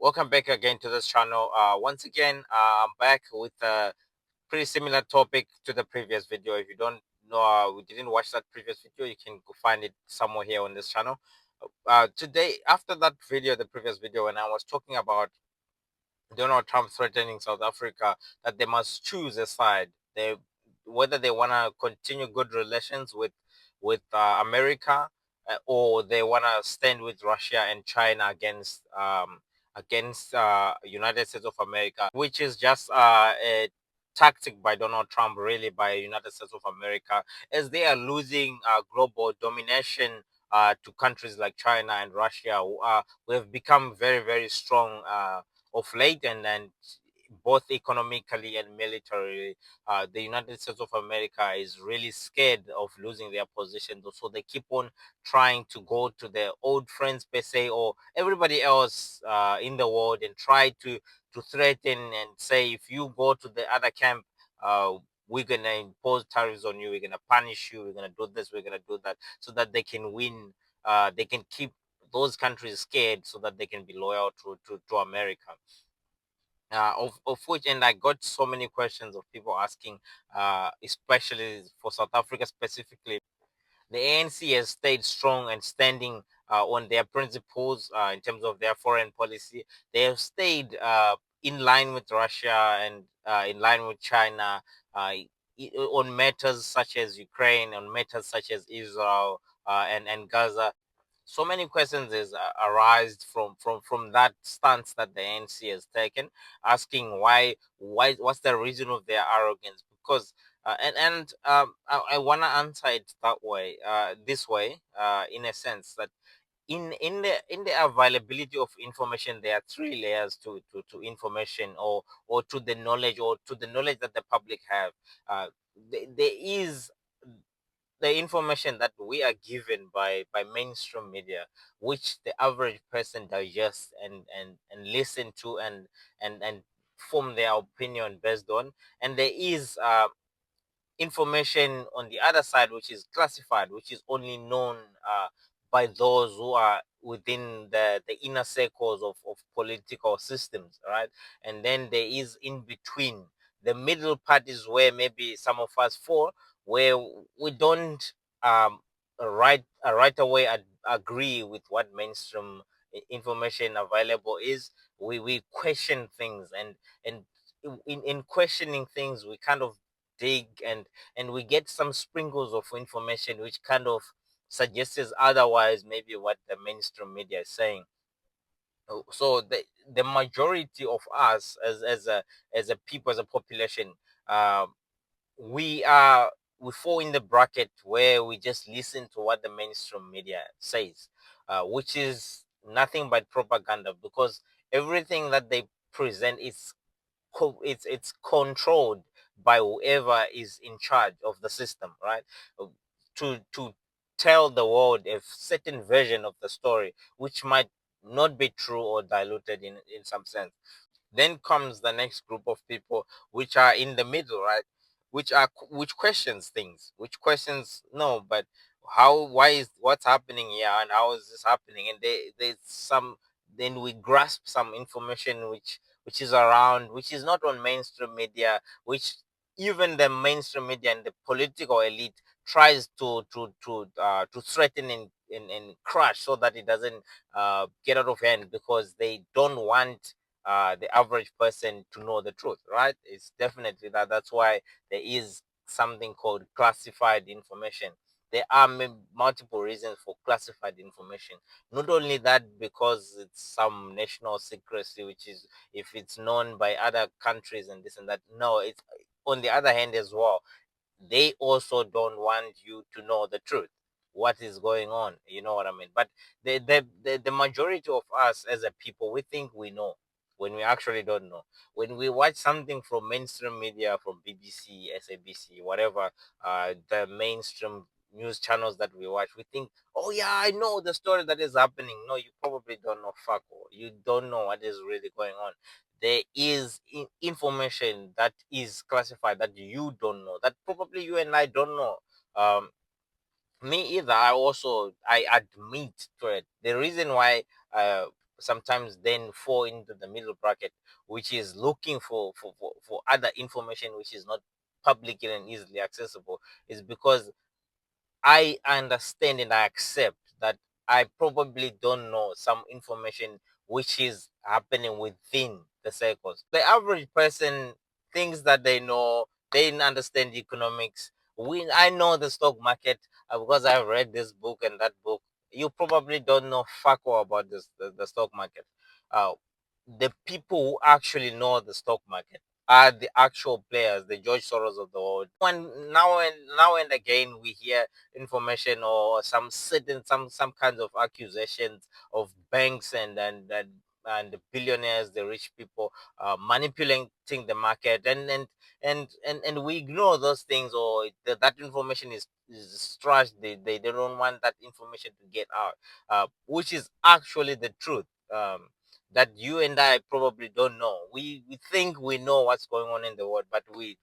Welcome back again to this channel. Once again, I'm back with a pretty similar topic to the previous video. If you don't know, we didn't watch that previous video, you can go find it somewhere here on this channel. Today, after that video, the previous video, when I was talking about Donald Trump threatening South Africa that they must choose a side, whether they want to continue good relations with America, or they want to stand with Russia and China against United States of America, which is just a tactic by Donald Trump, really, by United States of America, as they are losing global domination to countries like China and Russia, who have become very, very strong of late, and both economically and militarily. The United States of America is really scared of losing their position, so they keep on trying to go to their old friends per se, or everybody else in the world, and try to threaten and say, if you go to the other camp, we're gonna impose tariffs on you, we're gonna punish you, we're gonna do this, we're gonna do that, so that they can win. They can keep those countries scared, so that they can be loyal to America. Of which, and I got so many questions of people asking, especially for South Africa specifically. The ANC has stayed strong and standing on their principles in terms of their foreign policy. They have stayed in line with Russia and in line with China on matters such as Ukraine, on matters such as Israel and Gaza. So many questions is arise from that stance that the ANC has taken, asking why what's the reason of their arrogance? Because I want to answer it that way, this way, in a sense that in the availability of information, there are three layers to information, or to the knowledge, or to the knowledge that the public have. There is the information that we are given by mainstream media, which the average person digests and listen to, and form their opinion based on. And there is information on the other side, which is classified, which is only known by those who are within the inner circles of political systems, right? And then there is in between. The middle part is where maybe some of us fall, where we don't um, right away agree with what mainstream information available is. We question things, and in questioning things, we kind of dig, and we get some sprinkles of information which kind of suggests otherwise, maybe what the mainstream media is saying. So the majority of us as a people, as a population, uh, we are we fall in the bracket where we just listen to what the mainstream media says, which is nothing but propaganda, because everything that they present is it's controlled by whoever is in charge of the system, right? To tell the world a certain version of the story, which might not be true, or diluted in some sense. Then comes the next group of people, which are in the middle, right? Which questions things, which questions, no, but how, why is what's happening here, and how is this happening? And there's some, then we grasp some information which is around, which is not on mainstream media, which even the mainstream media and the political elite tries to threaten and crush, so that it doesn't get out of hand, because they don't want the average person to know the truth, right? It's definitely that's why there is something called classified information. There are multiple reasons for classified information. Not only that, because it's some national secrecy, which is, if it's known by other countries and this and that. No, it's on the other hand as well. They also don't want you to know the truth, what is going on. You know what I mean? But the majority of us as a people, we think we know, when we actually don't know. When we watch something from mainstream media, from BBC, SABC, whatever, the mainstream news channels that we watch, we think, oh yeah, I know the story that is happening. No, you probably don't know fuck all. You don't know what is really going on. There is information that is classified that you don't know, that probably you and I don't know. um Me either. I admit to it. The reason why sometimes then fall into the middle bracket, which is looking for other information which is not public and easily accessible, is because I understand and I accept that I probably don't know some information which is happening within the circles. The average person thinks that they know, they understand economics. I know the stock market because I've read this book and that book. You probably don't know fuck all about the stock market. Uh, the people who actually know the stock market are the actual players, the George Soros of the world. Now and again, we hear information or some certain some kinds of accusations of banks and the billionaires, the rich people, manipulating the market, and we ignore those things, or that information is trashed. They don't want that information to get out, which is actually the truth. That you and I probably don't know. We think we know what's going on in the world, but we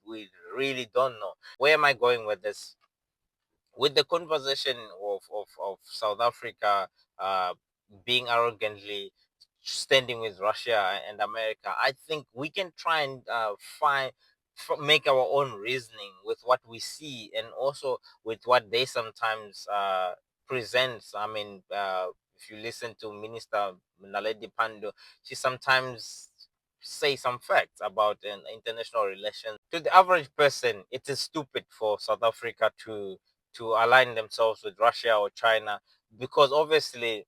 really don't know. Where am I going with this? With the conversation of South Africa being arrogantly standing with Russia and America, I think we can try and make our own reasoning with what we see, and also with what they sometimes present. I mean, if you listen to Minister Naledi Pandor, she sometimes say some facts about international relations. To the average person, it is stupid for South Africa to align themselves with Russia or China, because obviously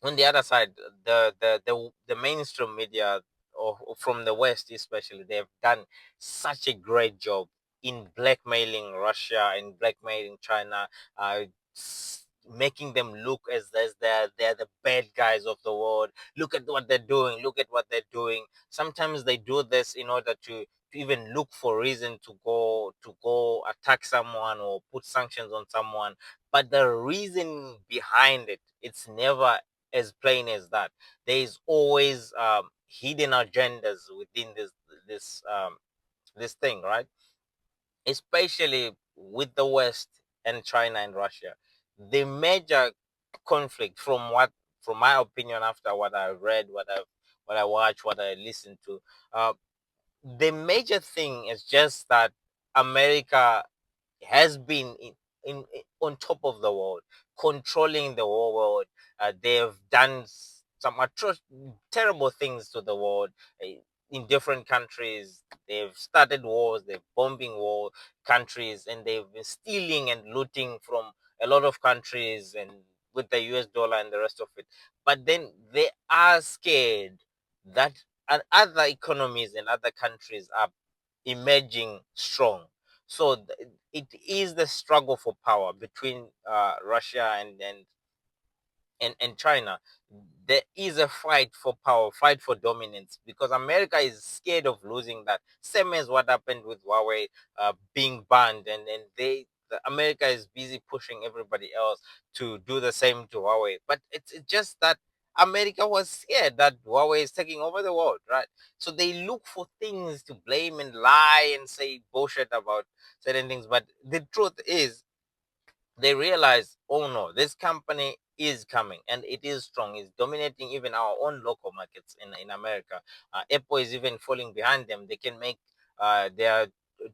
on the other side, the mainstream media, or from the West especially, they've done such a great job in blackmailing Russia and blackmailing China, uh, making them look as they're the bad guys of the world. Look at what they're doing. Look at what they're doing. Sometimes they do this in order to even look for reason to go attack someone or put sanctions on someone, but the reason behind it, it's never as plain as that. There is always hidden agendas within this thing, right? Especially with the West and China and Russia. The major conflict, from my opinion, after what I read, what I watched, what I listened to, uh, the major thing is just that America has been on top of the world, controlling the whole world. They've done some terrible things to the world in different countries. They've started wars, they're bombing war countries, and they've been stealing and looting from a lot of countries, and with the US dollar and the rest of it. But then they are scared that other economies and other countries are emerging strong. So it is the struggle for power between Russia and China. There is a fight for power, fight for dominance, because America is scared of losing that. Same as what happened with Huawei being banned, and America is busy pushing everybody else to do the same to Huawei. But it's just that America was scared that Huawei is taking over the world, right? So they look for things to blame and lie and say bullshit about certain things. But the truth is, they realize, oh no, this company is coming and it is strong. It's dominating even our own local markets in America. Apple is even falling behind them. They can make their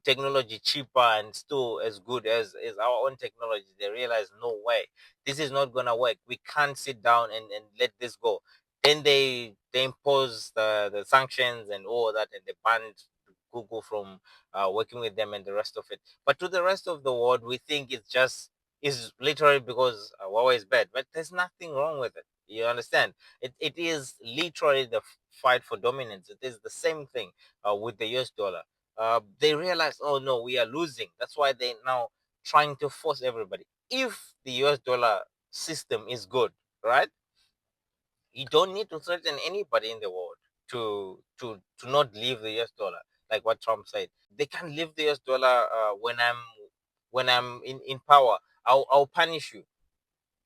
technology cheaper and still as good as our own technology. They realize, no way, this is not gonna work. We can't sit down and let this go. Then they impose the sanctions and all that, and they banned Google from working with them and the rest of it. But to the rest of the world, we think it's just is literally because Huawei is bad, but there's nothing wrong with it. You understand? It is literally the fight for dominance. It is the same thing with the US dollar. They realize, oh no, we are losing. That's why they now trying to force everybody. If the US dollar system is good, right? You don't need to threaten anybody in the world to not leave the US dollar, like what Trump said. They can't leave the US dollar when I'm in power. I'll punish you.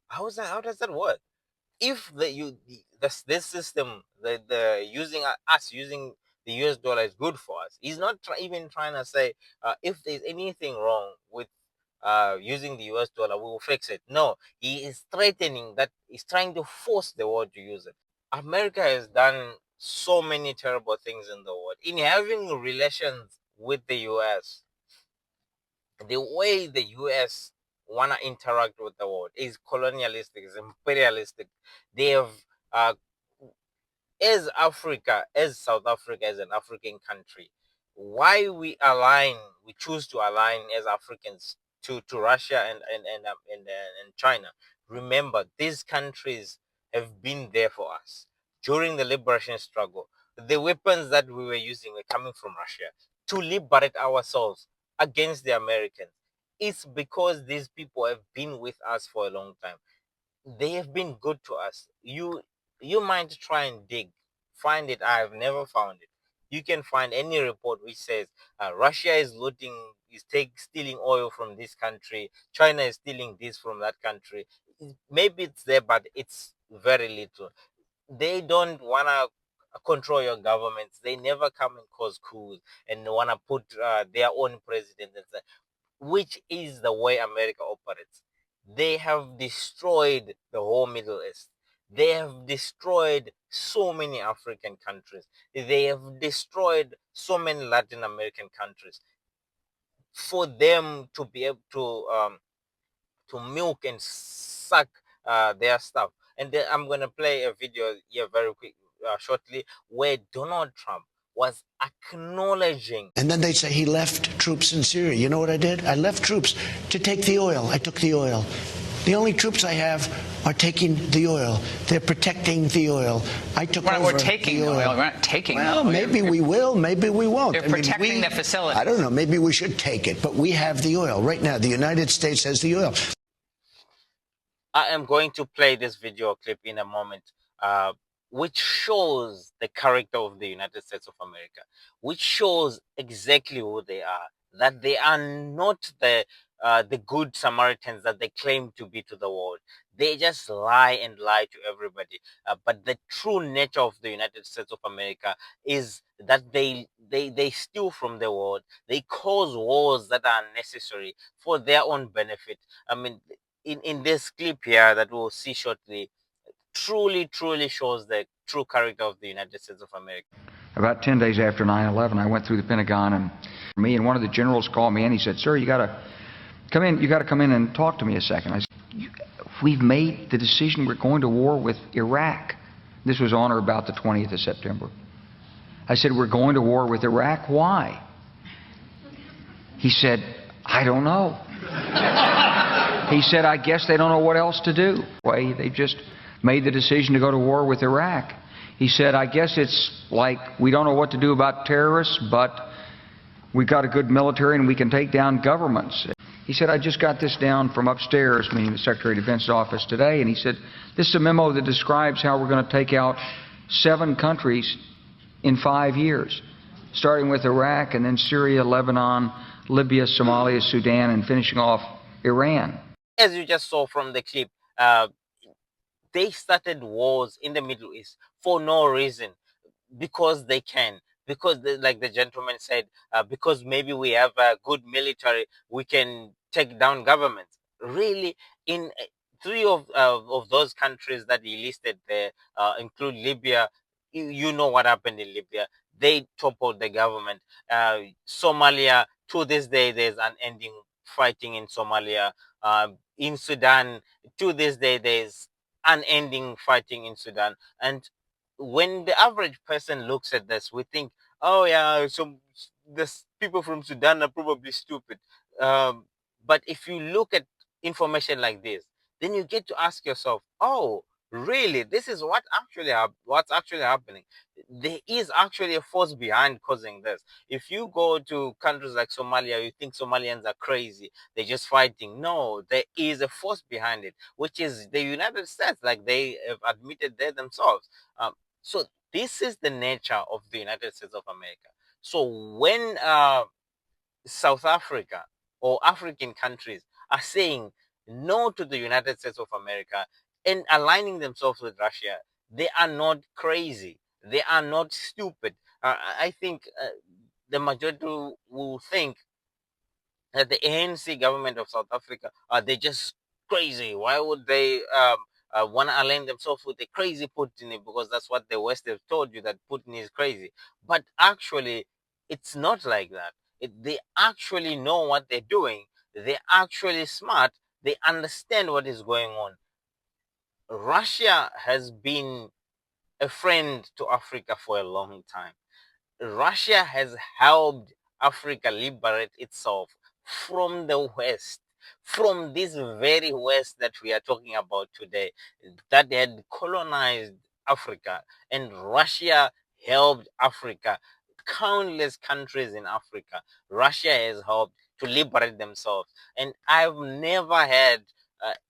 How does that work? If this system, the using us using the US dollar is good for us, he's not even trying to say if there's anything wrong with using the US dollar, we will fix it. No, he is threatening that he's trying to force the world to use it. America has done so many terrible things in the world. In having relations with the US, the way the US wanna interact with the world is colonialistic, is imperialistic. They have uh, as Africa, as South Africa, as an African country, why we choose to align as Africans to Russia and China. Remember, these countries have been there for us during the liberation struggle. The weapons that we were using were coming from Russia to liberate ourselves against the Americans. It's because these people have been with us for a long time. They have been good to us. You might try and dig, find it. I have never found it. You can find any report which says Russia is looting, stealing oil from this country. China is stealing this from that country. Maybe it's there, but it's very little. They don't wanna control your governments. They never come and cause coups and wanna put their own president and say, which is the way America operates. They have destroyed the whole Middle East. They have destroyed so many African countries. They have destroyed so many Latin American countries. For them to be able to milk and suck their stuff. And then I'm gonna play a video here very quick, shortly, where Donald Trump was acknowledging. And then they say he left troops in Syria. You know what I did? I left troops to take the oil. I took the oil. The only troops I have are taking the oil. They're protecting the oil. I took over We're taking the oil. We're not taking the oil. Well, maybe we will. Maybe we won't. They're protecting the facility. I don't know. Maybe we should take it. But we have the oil. Right now, the United States has the oil. I am going to play this video clip in a moment, which shows the character of the United States of America, which shows exactly who they are. That they are not the good Samaritans that they claim to be to the world. They just lie and lie to everybody. But the true nature of the United States of America is that they steal from the world. They cause wars that are unnecessary for their own benefit. I mean, in this clip here that we'll see shortly, truly shows the true character of the United States of America. About 10 days after 9/11, I went through the Pentagon, and one of the generals called me in. He said, "Sir, you got to come in. You got to come in and talk to me a second." I said, "We've made the decision. We're going to war with Iraq." This was on or about the 20th of September. I said, "We're going to war with Iraq. Why?" He said, "I don't know." He said, "I guess they don't know what else to do. They've just made the decision to go to war with Iraq." He said, "I guess it's like we don't know what to do about terrorists, but we've got a good military and we can take down governments." He said, "I just got this down from upstairs," meaning the Secretary of Defense's office today, and he said, "This is a memo that describes how we're going to take out 7 countries in 5 years, starting with Iraq and then Syria, Lebanon, Libya, Somalia, Sudan, and finishing off Iran." As you just saw from the clip, they started wars in the Middle East for no reason, because they can, because like the gentleman said, because maybe we have a good military, we can take down governments. Really, in 3 of those countries that he listed there, include Libya. You know what happened in Libya. They toppled the government. Somalia, to this day, there's unending fighting in Somalia. In Sudan, to this day, there's unending fighting in Sudan. And when the average person looks at this, we think, oh yeah, so this people from Sudan are probably stupid. But if you look at information like this, then you get to ask yourself, oh, really? This is what's actually happening. There is actually a force behind causing this. If you go to countries like Somalia, you think Somalians are crazy. They're just fighting. No, there is a force behind it, which is the United States, like they have admitted there themselves. So this is the nature of the United States of America. So when South Africa or African countries are saying no to the United States of America and aligning themselves with Russia, they are not crazy. They are not stupid. I think the majority will think that the ANC government of South Africa are they just crazy. Why would they want to align themselves with the crazy Putin because that's what the West have told you, that Putin is crazy. But actually, it's not like that. They actually know what they're doing. They're actually smart. They understand what is going on. Russia has been a friend to Africa for a long time. Russia has helped Africa liberate itself from the West, from this very West that we are talking about today, that had colonized Africa. And Russia helped Africa. Countless countries in Africa, Russia has helped to liberate themselves. And I've never had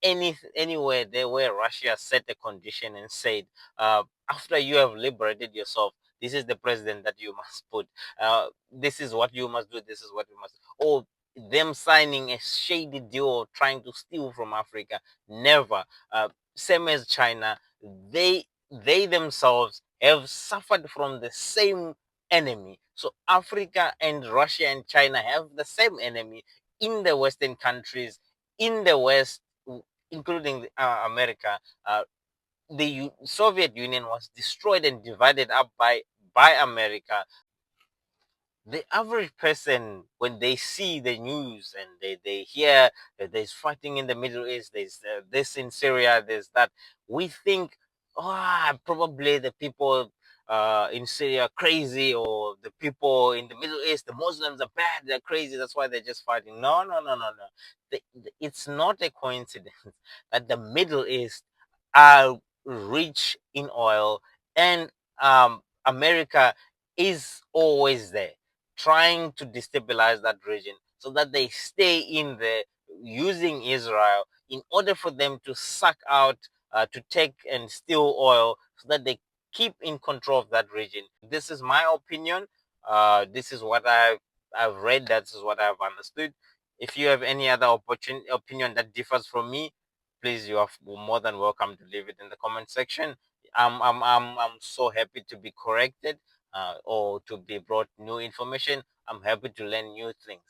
anywhere there where Russia set a condition and said, after you have liberated yourself, this is the president that you must put. This is what you must do. This is what you must. Or them signing a shady deal or trying to steal from Africa. Never. Same as China, they themselves have suffered from the same enemy. So Africa and Russia and China have the same enemy in the Western countries, in the West, including America. The Soviet Union was destroyed and divided up by America. The average person, when they see the news and they hear that there's fighting in the Middle East, there's this in Syria, there's that, we think, probably the people in Syria are crazy, or the people in the Middle East, the Muslims are bad, they're crazy, that's why they're just fighting. No, no, no, no, no. It's not a coincidence that the Middle East are rich in oil, and America is always there trying to destabilize that region so that they stay in there, using Israel in order for them to suck out, to take and steal oil so that they keep in control of that region. This is my opinion. This is what I've read. That is what I've understood. If you have any other opinion that differs from me, please, you are more than welcome to leave it in the comment section. I'm so happy to be corrected, or to be brought new information. I'm happy to learn new things.